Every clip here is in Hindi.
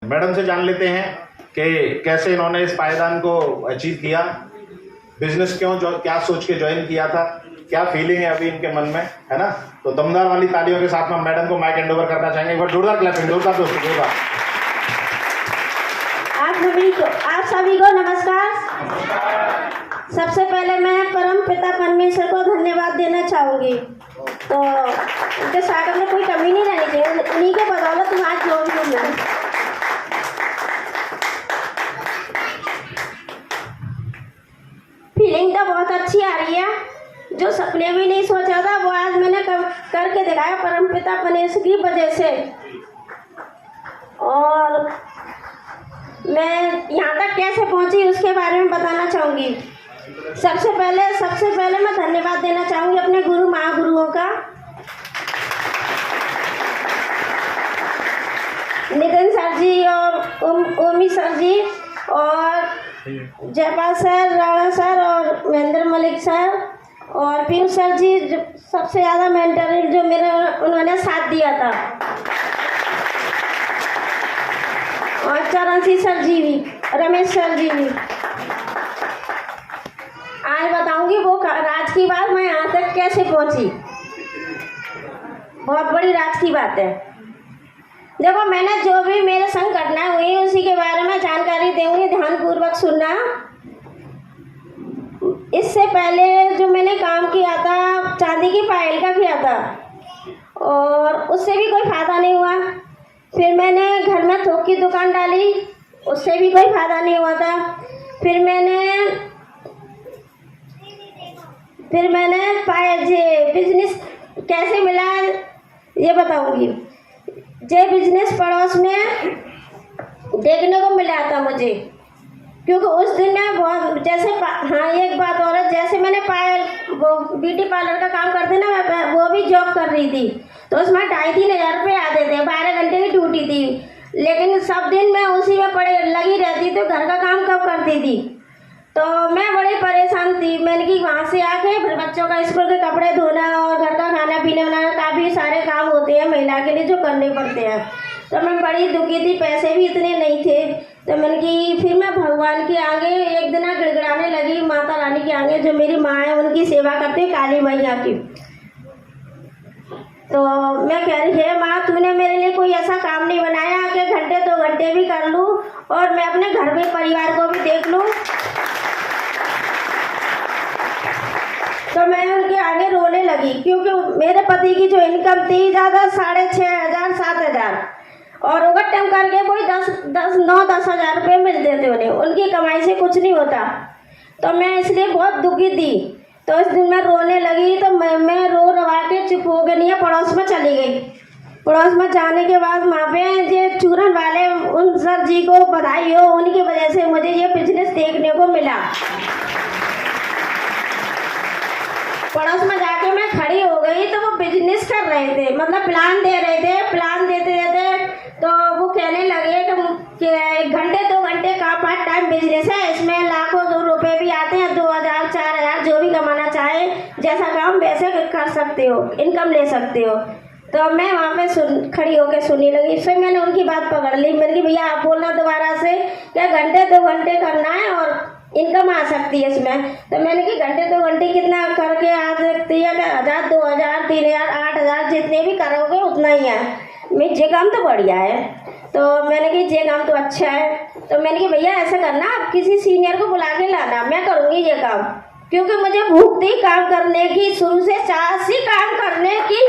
मैडम से जान लेते हैं कि कैसे इन्होंने इस पायदान को अचीव किया, बिजनेस क्या सोच के ज्वाइन किया था, क्या फीलिंग है अभी इनके मन में, है ना। तो दमदार वाली तालियों के साथ में मैडम को माइक हैंड ओवर करना चाहेंगे। एक बार जोरदार क्लैपिंग, जोरदार दोस्तों, जोरदार। आप सभी को नमस्कार। सबसे पहले मैं परम पिता परमेश्वर को धन्यवाद देना चाहूँगी। तो उनके सागर में कोई कमी नहीं रहनी चाहिए, उन्हीं के बदौलत मैं आज जो भी हूँ। फीलिंग तो बहुत अच्छी आ रही है, जो सपने भी नहीं सोचा था वो आज मैंने करके दिखाया परमपिता परमेश्वर की वजह से। और मैं यहाँ तक कैसे पहुँची उसके बारे में बताना चाहूँगी। सबसे पहले मैं धन्यवाद देना चाहूँगी अपने गुरु महागुरुओं का, नितिन सर जी और ओमी सर जी और जयपाल सर, राणा सर और महेंद्र मलिक सर और पीयूष सर जी, सबसे ज़्यादा मेंटर जो मेरे उन्होंने साथ दिया था, और चरण सिंह सर जी भी, रमेश सर जी भी। आज बताऊंगी वो राज की बात, मैं यहाँ तक कैसे पहुँची। बहुत बड़ी राज की बात है। देखो, मैंने जो भी मेरे संग घटनाएं हुई उसी के बारे में जानकारी दूंगी, ध्यानपूर्वक सुनना। इससे पहले जो मैंने काम किया था चांदी की पायल का किया था और उससे भी कोई फायदा नहीं हुआ। फिर मैंने घर में थोक की दुकान डाली, उससे भी कोई फायदा नहीं हुआ था। फिर मैंने बिजनेस कैसे मिला ये बताऊंगी। ये बिजनेस पड़ोस में देखने को मिला था मुझे, क्योंकि उस दिन मैं बहुत एक बात और है, जैसे मैंने वो ब्यूटी पार्लर का काम करते ना, मैं वो भी जॉब कर रही थी, तो उसमें 2,500-3,000 रुपये आते थे, 12 घंटे की ड्यूटी थी। लेकिन सब दिन मैं उसी में लगी रहती, तो घर का काम कब करती थी। तो मैं बड़ी परेशान थी। मैंने कि वहाँ से आके फिर बच्चों का स्कूल के कपड़े धोना और घर का खाना पीना बनाना, काफ़ी सारे काम होते हैं महिला के लिए जो करने पड़ते हैं। तो मैं बड़ी दुखी थी, पैसे भी इतने नहीं थे। तो मैंने कि फिर मैं भगवान के आगे एक दिन गिड़गिड़ाने लगी, माता रानी के आगे, जो मेरी माँ है उनकी सेवा करती है, काली मैया की। तो मैं कह रही है, माँ तूने मेरे लिए कोई ऐसा काम नहीं बनाया कि घंटे 2 घंटे भी कर लूँ और मैं अपने घर में परिवार को भी देख लूँ। तो मैं उनके आगे रोने लगी, क्योंकि मेरे पति की जो इनकम थी ज़्यादा 6,500-7,000 और ओवर टाइम करके कोई 9-10 हज़ार रुपये मिलते थे उन्हें, उनकी कमाई से कुछ नहीं होता। तो मैं इसलिए बहुत दुखी थी। तो इस दिन मैं रोने लगी, तो मैं रो रवा के चुप हो गई, नहीं पड़ोस में चली गई। पड़ोस में जाने के बाद वहाँ पे ये चूरन वाले उन सर जी को बधाई हो, उनकी वजह से मुझे ये बिजनेस देखने को मिला। पड़ोस में जाके मैं खड़ी हो गई, तो वो बिजनेस कर रहे थे, मतलब प्लान दे रहे थे। प्लान देते तो वो कहने लगे कि 1 घंटे 2 घंटे का पार्ट टाइम बिजनेस है, इसमें लाखों रुपए भी आते हैं, 2,000-4,000 जो भी कमाना चाहे, जैसा काम वैसे कर सकते हो, इनकम ले सकते हो। तो मैं वहाँ पे खड़ी होकर सुनने लगी। फिर मैंने उनकी बात पकड़ ली। मैंने कि भैया आप बोलना दोबारा से, क्या घंटे 2 घंटे करना है और इनकम आ सकती है इसमें। तो मैंने कि घंटे 2 घंटे कितना करके आ सकती है, 1,000, 2,000, 3,000, 8,000 जितने भी करोगे उतना ही है। ये काम तो बढ़िया है। तो मैंने कि ये काम तो अच्छा है। तो मैंने कि भैया ऐसा करना, आप किसी सीनियर को बुला के लाना, मैं करूँगी ये काम, क्योंकि मुझे भूख थी काम करने की, शुरू से चाह सी काम करने की,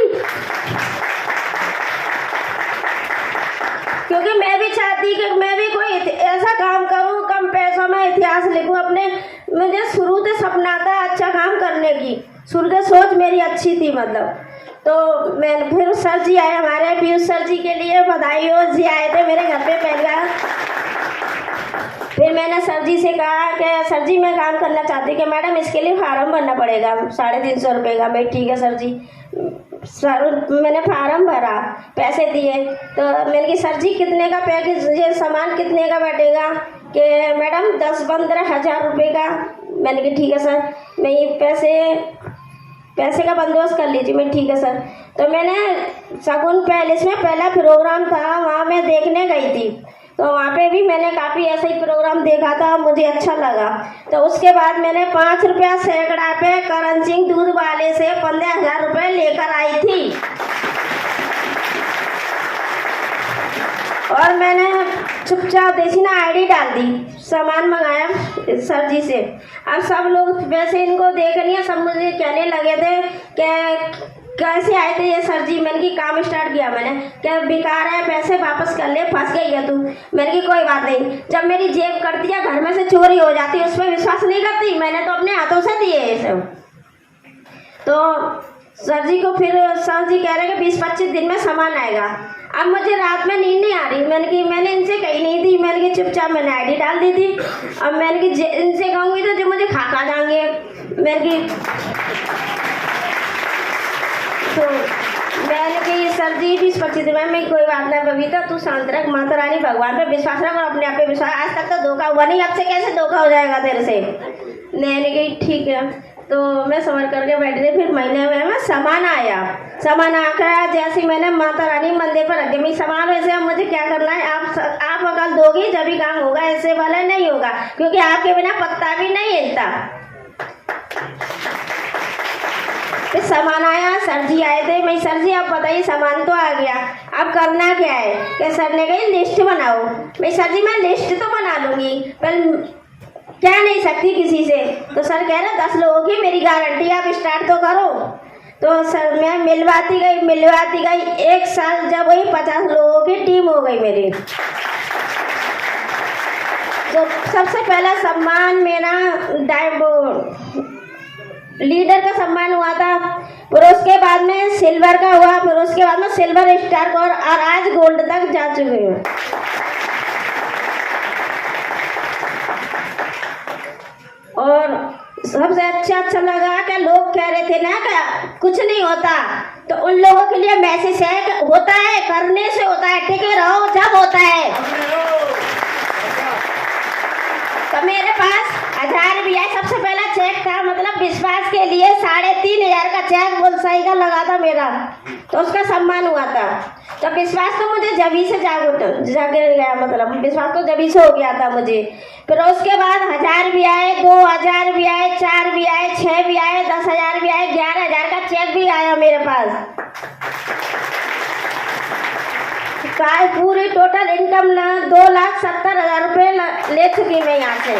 क्योंकि मैं भी चाहती कि मैं भी कोई ऐसा काम करूं, कम पैसों में इतिहास लिखूं अपने। मुझे शुरू से सपना था अच्छा काम करने की, शुरू से सोच मेरी अच्छी थी मतलब। तो मैं फिर सर जी आए हमारे, पीयूष सर जी के लिए बधाई हो, जी आए थे मेरे घर पे पहली बार। फिर मैंने सर जी से कहा कि सर जी मैं काम करना चाहती हूँ कि मैडम इसके लिए फार्म भरना पड़ेगा 350 रुपये का। मैं ठीक है सर जी। सर मैंने फार्म भरा, पैसे दिए। तो मैंने कि सर जी कितने का पैकेज, ये सामान कितने का बैठेगा, कि मैडम 10-15 हज़ार रुपये का। मैंने कि ठीक है सर, मैं ये पैसे का बंदोबस्त कर लीजिए। मैं ठीक है सर। तो मैंने शगुन पैलेस में पहला प्रोग्राम था, वहाँ मैं देखने गई थी। तो वहाँ पे भी मैंने काफ़ी ऐसा ही प्रोग्राम देखा था, मुझे अच्छा लगा। तो उसके बाद मैंने 5 रुपया सैकड़ा पे करण सिंह दूध वाले से 15,000 रुपये लेकर आई थी और मैंने चुपचाप देसी ना आईडी डाल दी, सामान मंगाया सर जी से। अब सब लोग वैसे इनको देख लिया, सब मुझे कहने लगे थे कि कैसे आए थे ये सर जी। मैंने कि काम स्टार्ट किया मैंने, क्या बेकार है, पैसे वापस कर ले, फंस गई है तू। मैंने कि कोई बात नहीं, जब मेरी जेब कटती है, घर में से चोरी हो जाती है, उस पर विश्वास नहीं करती, मैंने तो अपने हाथों से दिए ये सब। तो सर जी को फिर सर जी कह रहे हैं कि 20-25 दिन में सामान आएगा। अब मुझे रात में नींद नहीं आ रही, मैंने इनसे कही नहीं थी, मैंने कि चुपचाप मैंने आईडी डाल दी थी। अब मैंने कि इनसे कहूँगी तो जो मुझे खा जाएंगे। मैंने कि सर जी 20-25 दिन में कोई बात नहीं बबीता, तू शांत रख, माता रानी भगवान पे विश्वास रख और अपने आप पे विश्वास। आज तक तो धोखा हुआ नहीं, अब से कैसे धोखा हो जाएगा तेरे से। मैंने कही ठीक है, तो मैं समझ करके बैठ गई। फिर महीने में सामान आया, सामान आकर जैसे मैंने माता रानी मंदिर पर रख दिया, सामान वैसे अब मुझे क्या करना है, आप अकल दोगी जब भी काम होगा, ऐसे वाला नहीं होगा, क्योंकि आपके बिना पत्ता भी नहीं हिलता। फिर सामान आया, सर जी आए थे, मैं सर जी आप बताइए सामान तो आ गया, अब करना क्या है। क्या सर ने कही लिस्ट बनाओ। मैं सर जी मैं लिस्ट तो बना लूँगी पर कह नहीं सकती किसी से। तो सर कह रहे 10 लोगों की मेरी गारंटी, आप स्टार्ट तो करो। तो सर मैं मिलवाती गई 1 साल जब वही 50 लोगों की टीम हो गई मेरी। तो सबसे पहला सम्मान मेरा लीडर का सम्मान हुआ था, फिर उसके बाद में सिल्वर का हुआ, फिर उसके बाद में सिल्वर स्टार का, और आज गोल्ड तक जा चुकी हूँ। और सबसे अच्छा लगा कि लोग कह रहे थे ना कि कुछ नहीं होता, तो उन लोगों के लिए मैसेज है कि होता है, करने से होता है, टिके रहो जब होता है। तो मेरे पास 1000 भी है, सबसे पहला चेक था, मतलब विश्वास के लिए 3,500 का चेक बुलसाई का लगा था मेरा, तो उसका सम्मान हुआ था। तो विश्वास तो मुझे जभी से जागे गया, मतलब विश्वास तो जभी से हो गया था मुझे। फिर उसके बाद 1000 भी आए, 2000 भी आए, 4 भी आए, 6 भी आए, 10,000 भी आए, 11,000 का चेक भी आया मेरे पास। पूरी टोटल इनकम 2,70,000 रुपये ले चुकी मैं यहाँ से।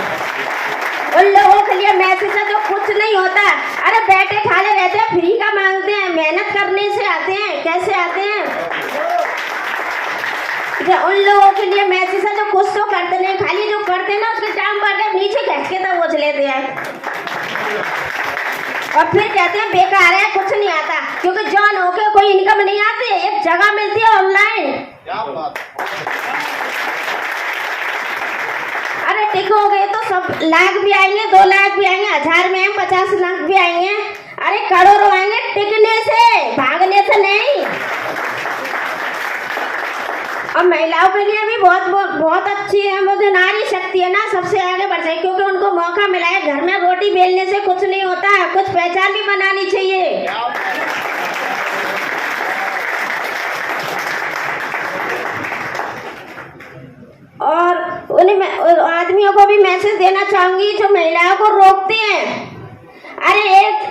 उन लोगों के लिए मैसेज है जो कुछ नहीं होता, अरे बैठे खाले रहते हैं, फ्री का मांगते हैं, मेहनत करने से आते हैं, कैसे आते हैं। उन लोगों के लिए मैसेज है जो कुछ तो करते नहीं, खाली जो करते हैं ना उसके टाइम पर नीचे खींच के तो बोझ लेते हैं और फिर कहते हैं बेकार है, कुछ नहीं आता, क्योंकि जॉन होके कोई इनकम नहीं आती, एक जगह मिलती है ऑनलाइन। अरे टिक हो गए तो सब लाख भी आएंगे, 2 लाख भी आएंगे, 1000 में 50 लाख भी आएंगे, अरे करोड़ों आएंगे टिकने से, भागने से नहीं। और महिलाओं के लिए भी बहुत अच्छी है, वो जो नारी शक्ति है ना, सबसे आगे बढ़ जाए, क्योंकि उनको मौका मिला है। घर में रोटी बेलने से कुछ नहीं होता है, कुछ पहचान भी बनानी चाहिए। और उन आदमियों को भी मैसेज देना चाहूंगी जो महिलाओं को रोकते हैं, अरे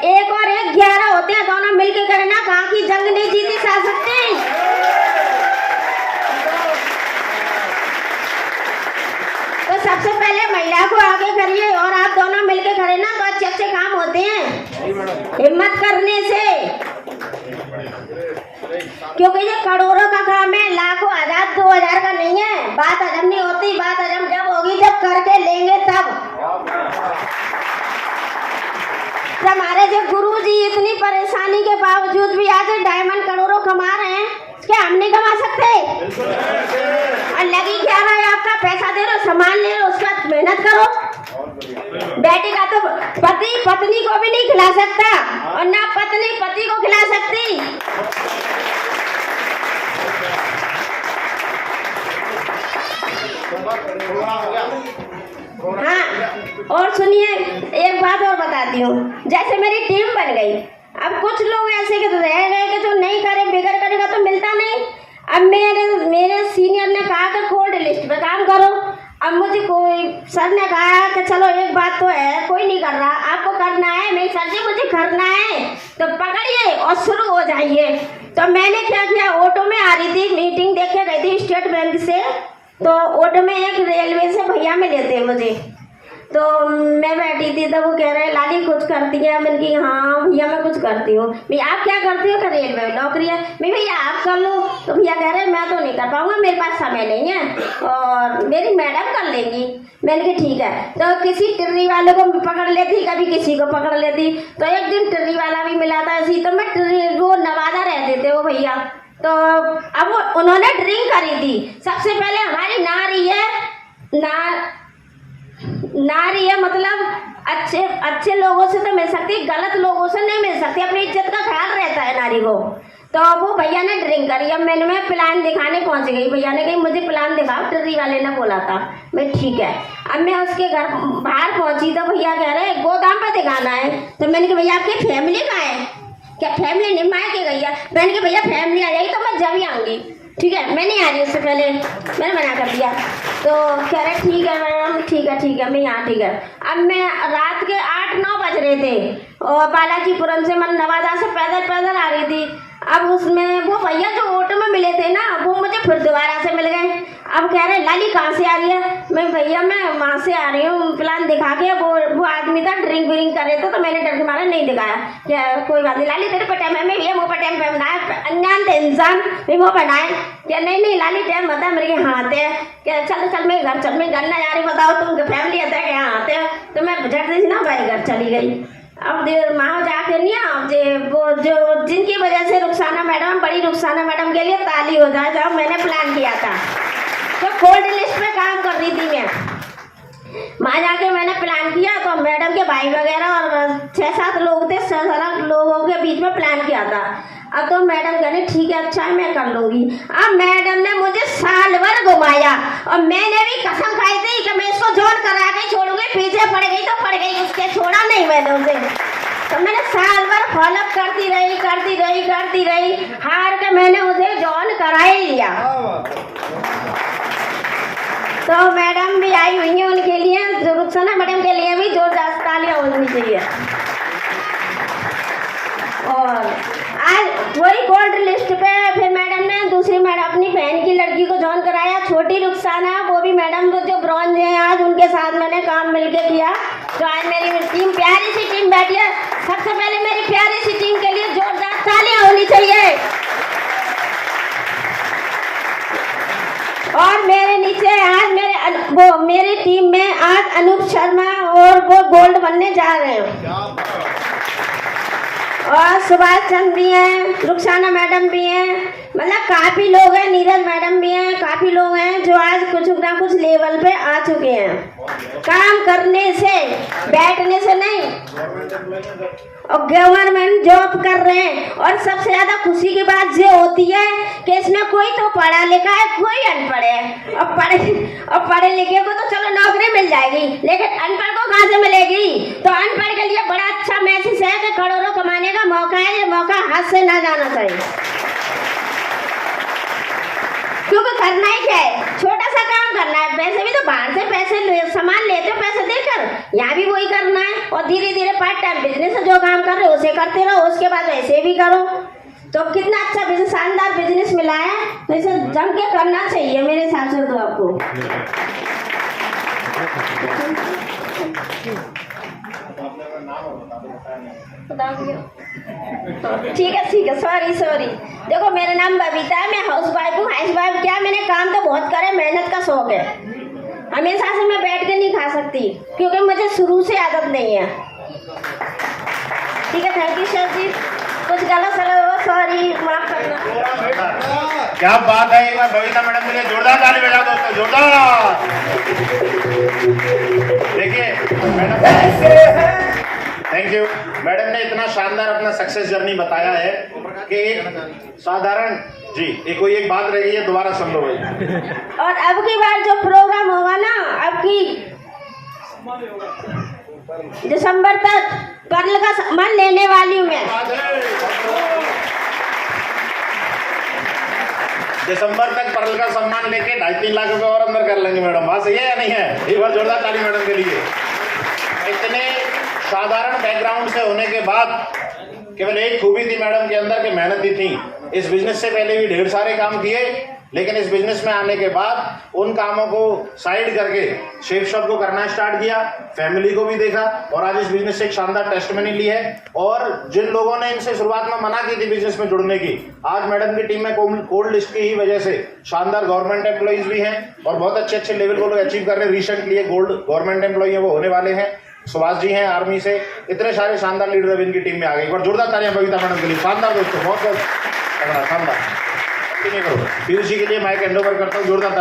एक और 11 होते हैं, दोनों मिलके करना, कहाँ की जंग नहीं जीती जा सकते। तो सबसे पहले महिला को आगे करिए और आप दोनों मिलके खड़े ना तो अच्छे अच्छे काम होते हैं, हिम्मत करने से। क्योंकि ये करोड़ों का काम है, लाखों, 1000, 2000 का नहीं है। बात हजम नहीं होती, बात हजम जब होगी जब करके लेंगे तब। हमारे जो गुरुजी इतनी परेशानी के बावजूद भी आज डायमंड करोड़ों कमा रहे हैं, क्या हम नहीं कमा सकते? और लगी क्या है, आपका पैसा दे रहे, सामान ले रहे, उसके बाद मेहनत करो। बेटी का तो पति पत्नी को भी नहीं खिला सकता और ना पत्नी पति को खिला सकती। हाँ, और सुनिए एक बात और बताती हूँ। जैसे मेरी टीम बन गई, अब कुछ लोग ऐसे के तो रह गए कि जो नहीं करे, बिगड़ करेगा तो मिलता नहीं। अब मेरे सीनियर ने कहा कि कोल्ड लिस्ट पे काम करो। अब मुझे कोई सर ने कहा कि चलो एक बात तो है, कोई नहीं कर रहा, आपको करना है। मैं सर जी मुझे करना है, तो पकड़िए और शुरू हो जाइए। तो मैंने क्या किया, ऑटो में आ रही थी, मीटिंग देख के गई थी स्टेट बैंक से, तो ऑटो में एक रेलवे से भैया मिले थे मुझे, तो मैं बैठी थी तो वो कह रहे लाली कुछ करती है। मैंने कहा हाँ भैया मैं कुछ करती हूँ। भैया आप क्या करती हो? कि रेलवे में नौकरी है। मैं भैया आप कर लो। तो भैया कह रहे मैं तो नहीं कर पाऊंगा, मेरे पास समय नहीं है और मेरी मैडम कर लेंगी। मैंने कहा ठीक है। तो किसी टिर्री वाले को पकड़ लेती, कभी किसी को पकड़ लेती। तो एक दिन टिर्री वाला भी मिला था ऐसी, तो मैं टिर्री, वो नवादा रहते थे वो भैया, तो अब उन्होंने ड्रिंक करी थी। सबसे पहले हमारी नारी है, मतलब अच्छे लोगों से तो मिल सकती, गलत लोगों से नहीं मिल सकती। अपनी इज्जत का ख्याल रहता है नारी को। तो वो भैया ने ड्रिंक करी। अब मैं प्लान दिखाने पहुंच गई। भैया ने कही मुझे प्लान दिखाओ, टिर्री वाले ने बोला था। मैं ठीक है। अब मैं उसके घर बाहर पहुंची तो भैया कह रहे गोदाम पे दिखाना है। तो मैंने कहा भैया आपकी फैमिली कहाँ है? क्या फैमिली नहीं मायके गई है? मैंने कहा भैया फैमिली आ जाएगी तो मैं जब ही आऊँगी। ठीक है, मैं नहीं आ रही, उससे पहले मैंने मना कर दिया। तो कह रहे ठीक है मैडम, ठीक है मैं यहाँ, ठीक है। अब मैं रात के 8-9 बज रहे थे और बालाजीपुरम से, मैं नवादा से पैदल आ रही थी। अब उसमें वो भैया जो ऑटो में मिले थे ना, वो मुझे फिर दोबारा से मिल गए। अब कह रहे लाली कहाँ से आ रही है? मैं भैया मैं वहाँ से आ रही हूँ, प्लान दिखा के। वो आदमी था ड्रिंक व्रिंक कर रहे थे, तो मैंने डर के मारा नहीं दिखाया। क्या कोई बात नहीं लाली, तेरे पे टाइम है? मैं भैया मुँह पर टाइम बनाए, अनजान थे इंसान भी मुँह बनाए। क्या नहीं लाली टाइम बता? मेरे के हाँ आते हैं। क्या चल मैं घर चल, मैं घर ना जा रही, बताओ तुम फैमिली आता है कि यहाँ आते हैं? तो मैं झट से ना भाई घर चली गई। अब देर माँ जाके नहीं, अब वो जो जिनकी वजह से रुखसाना मैडम, बड़ी रुखसाना मैडम के लिए ताली हो जाए, जब मैंने प्लान किया था। तो कोल्ड लिस्ट में काम कर रही थी मैं, वहाँ जाके मैंने प्लान किया। तो मैडम के भाई वगैरह और 6-7 लोग थे, 7 लोगों के बीच में प्लान किया था। अब तो मैडम कहने ठीक है अच्छा है मैं कर लूँगी। अब मैडम ने मुझे साल भर घुमाया और मैंने भी कसम खाई थी कि मैं इसको जोड़ करा के छोड़ूंगी। पीछे पड़ गई तो पड़ गई, उसके छोड़ा नहीं मैंने उसे। तो मैंने साल भर फॉलोअप करती रही, हार के मैंने उसे जॉइन करा ही लिया। तो मैडम भी आई हुई है, उनके लिए, रुखसाना मैडम के लिए भी जोरदार तालियां होनी चाहिए। और आज वही गोल्ड लिस्ट पे फिर मैडम ने दूसरी मैडम अपनी बहन की लड़की को जॉइन कराया, छोटी रुखसाना, वो भी मैडम जो ब्रॉन्ज है आज, उनके साथ मैंने काम मिलके किया। तो आज मेरी टीम, प्यारी सी टीम बैठी है। सबसे पहले मेरी प्यारी सी टीम के लिए जोरदार तालियां होनी चाहिए। और मेरे नीचे आज मेरी टीम में आज अनूप शर्मा और वो गोल्ड बनने जा रहे हैं। और सुभाष चंद्र भी हैं, रुखसाना मैडम भी हैं, मतलब काफ़ी लोग हैं, नीरज मैडम भी हैं, काफ़ी लोग हैं जो आज कुछ ना कुछ लेवल पे आ चुके हैं। काम करने से, बैठने से नहीं, और गवर्नमेंट जॉब कर रहे हैं। और सबसे ज़्यादा खुशी की बात ये होती है कि इसमें कोई तो पढ़ा लिखा है, कोई अनपढ़ है। और पढ़े लिखे को तो चलो नौकरी मिल जाएगी, लेकिन अनपढ़ को कहाँ से मिलेगी? तो अनपढ़ के लिए बड़ा अच्छा मैसेज है कि करोड़ों कमाने का मौका है, ये मौका हाथ से ना जाना चाहिए। क्योंकि करना ही क्या है, छोटा सा काम करना है। वैसे भी तो बाहर से सामान लेते हो पैसे देकर, यहाँ भी वही करना है। और धीरे धीरे पार्ट टाइम बिजनेस जो काम कर रहे हो उसे करते रहो, उसके बाद वैसे भी करो। तो कितना अच्छा बिजनेस, शानदार बिजनेस मिला है, तो इसे जम के करना चाहिए मेरे हिसाब से। तो आपको ठीक है, सॉरी। देखो मेरा नाम बबीता है, मैं हाउस वाइफ हूँ। क्या, मैंने काम तो बहुत करे, मेहनत का शौक है। हमेशा से मैं बैठ के नहीं खा सकती, क्योंकि मुझे शुरू से आदत नहीं है। ठीक है, थैंक यू सर जी। कुछ गलत सलत हो, सॉरी, माफ करना। क्या बात है, एक बार बबीता मैडम के लिए जोरदार ताली बजाओ दोस्तों, जोरदार। देखिए मैडम, थैंक यू। मैडम ने इतना शानदार अपना सक्सेस जर्नी बताया है कि एक साधारण जी एक बात रह गई है, दोबारा सुन लो भाई। और अब की बार जो प्रोग्राम होगा ना, अब की दिसंबर तक पर्ल का सामान लेने वाली हूँ मैं। दिसंबर तक परल का सम्मान लेके 2.5-3 लाख रुपए और अंदर कर लेंगे मैडम। बात सही है या नहीं है? एक बार जोरदार ताली मैडम के लिए। इतने साधारण बैकग्राउंड से होने के बाद केवल एक खूबी थी मैडम के अंदर कि मेहनती थी। इस बिजनेस से पहले भी ढेर सारे काम किए, लेकिन इस बिजनेस में आने के बाद उन कामों को साइड करके शेफ शॉप को करना स्टार्ट किया, फैमिली को भी देखा और आज इस बिजनेस से एक शानदार टेस्टमनी ली है। और जिन लोगों ने इनसे शुरुआत में मना की थी बिजनेस में जुड़ने की, आज मैडम की टीम में कोल्ड लिस्ट की ही वजह से शानदार गवर्नमेंट एम्प्लॉइज भी हैं और बहुत अच्छे लेवल को लोग अचीव कर रहे हैं। रिसेंटली ये गोल्ड गवर्नमेंट एम्प्लॉई है वो होने वाले हैं। सुभाष जी हैं आर्मी से। इतने सारे शानदार लीडर अब इनकी टीम में आ गए। एक बार जोरदार तालियां बबीता मैडम के लिए। शानदार दोस्तों, बहुत शानदार। कंटिन्यू करो। पीयूष जी के लिए माइक हैंड ओवर करता हूँ। जोरदार